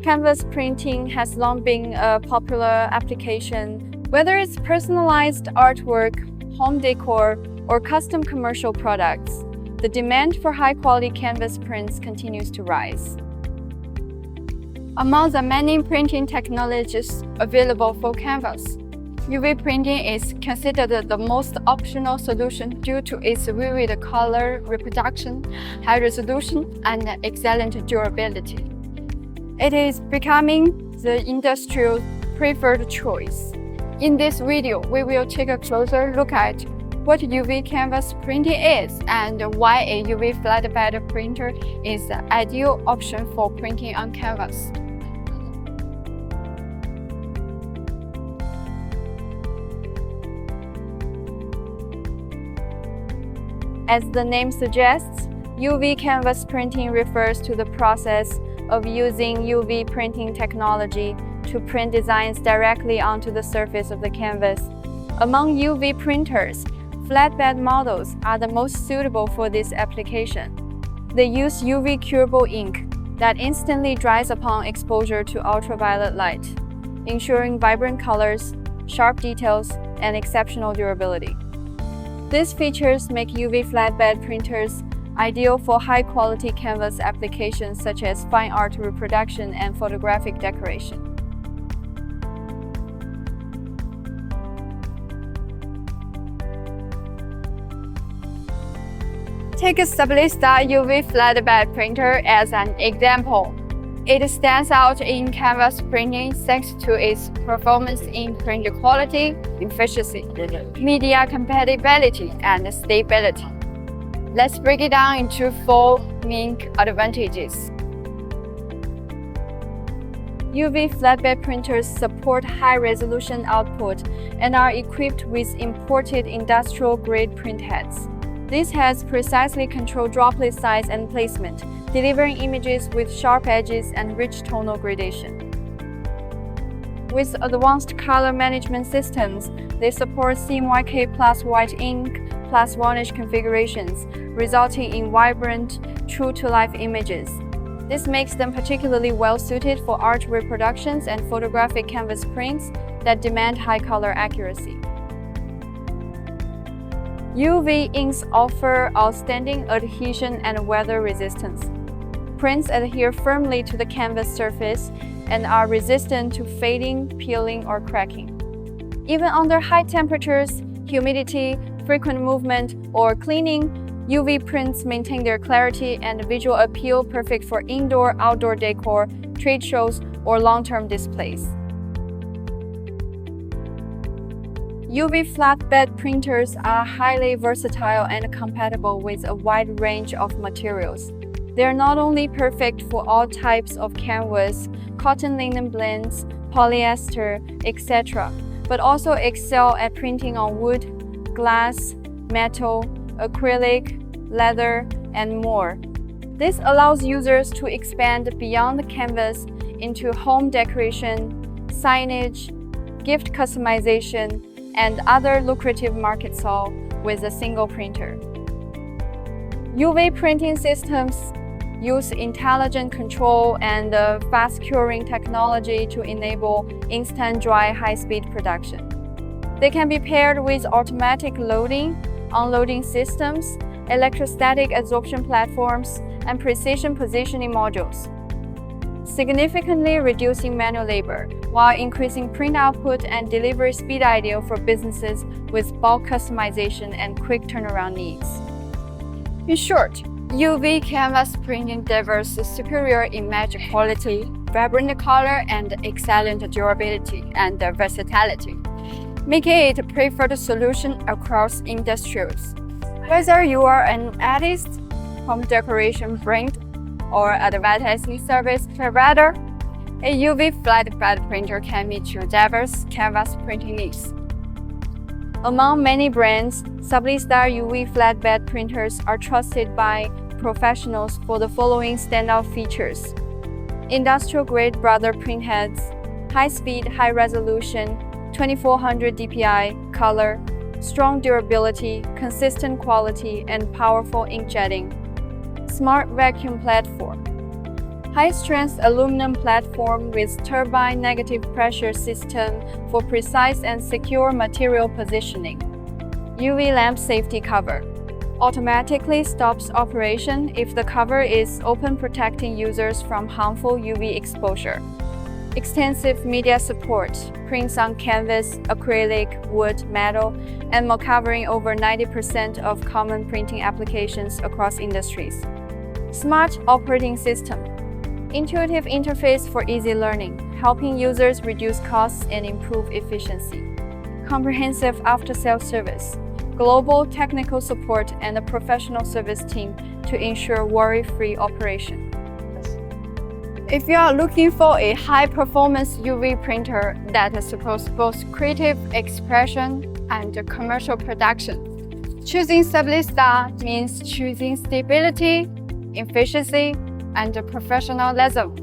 Canvas printing has long been a popular application, whether it's personalized artwork, home decor, or custom commercial products. The demand for high-quality canvas prints continues to rise. Among the many printing technologies available for canvas, UV printing is considered the most optional solution due to its vivid color reproduction, high resolution, and excellent durability. It is becoming the industry's preferred choice. In this video, we will take a closer look at what UV canvas printing is and why a UV flatbed printer is the ideal option for printing on canvas. As the name suggests, UV canvas printing refers to the process of using UV printing technology to print designs directly onto the surface of the canvas. Among UV printers, flatbed models are the most suitable for this application. They use UV curable ink that instantly dries upon exposure to ultraviolet light, ensuring vibrant colors, sharp details, and exceptional durability. These features make UV flatbed printers ideal for high-quality canvas applications such as fine art reproduction and photographic decoration. Take a Sublistar UV flatbed printer as an example. It stands out in canvas printing thanks to its performance in print quality, efficiency, media compatibility, and stability. Let's break it down into 4 main advantages. UV flatbed printers support high-resolution output and are equipped with imported industrial-grade print heads. These heads precisely control droplet size and placement, delivering images with sharp edges and rich tonal gradation. With advanced color management systems, they support CMYK plus white ink plus varnish configurations, resulting in vibrant, true-to-life images. This makes them particularly well-suited for art reproductions and photographic canvas prints that demand high color accuracy. UV inks offer outstanding adhesion and weather resistance. Prints adhere firmly to the canvas surface and are resistant to fading, peeling, or cracking. Even under high temperatures, humidity, frequent movement, or cleaning, UV prints maintain their clarity and visual appeal, perfect for indoor-outdoor decor, trade shows, or long-term displays. UV flatbed printers are highly versatile and compatible with a wide range of materials. They are not only perfect for all types of canvas, cotton linen blends, polyester, etc., but also excel at printing on wood, glass, metal, acrylic, leather, and more. This allows users to expand beyond the canvas into home decoration, signage, gift customization, and other lucrative markets all with a single printer. UV printing systems use intelligent control and fast curing technology to enable instant dry high-speed production. They can be paired with automatic loading, unloading systems, electrostatic absorption platforms, and precision positioning modules, significantly reducing manual labor while increasing print output and delivery speed, ideal for businesses with bulk customization and quick turnaround needs. In short, UV canvas printing delivers superior image quality, vibrant color, and excellent durability and versatility, making it a preferred solution across industries. Whether you are an artist, home decoration brand, or advertising service provider, a UV flatbed printer can meet your diverse canvas printing needs. Among many brands, Sublistar UV flatbed printers are trusted by professionals for the following standout features: industrial-grade brother print heads, high-speed, high-resolution, 2400 dpi color, strong durability, consistent quality, and powerful inkjetting. Smart vacuum platform. High-strength aluminum platform with turbine negative pressure system for precise and secure material positioning. UV lamp safety cover. Automatically stops operation if the cover is open, protecting users from harmful UV exposure. Extensive media support, prints on canvas, acrylic, wood, metal, and more, covering over 90% of common printing applications across industries. Smart operating system. Intuitive interface for easy learning, helping users reduce costs and improve efficiency. Comprehensive after-sales service. Global technical support and a professional service team to ensure worry-free operation. If you are looking for a high-performance UV printer that supports both creative expression and commercial production, choosing Sublistar means choosing stability, efficiency, and professionalism.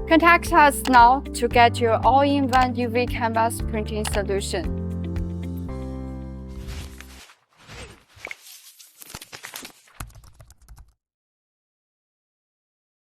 Contact us now to get your all-in-one UV canvas printing solution.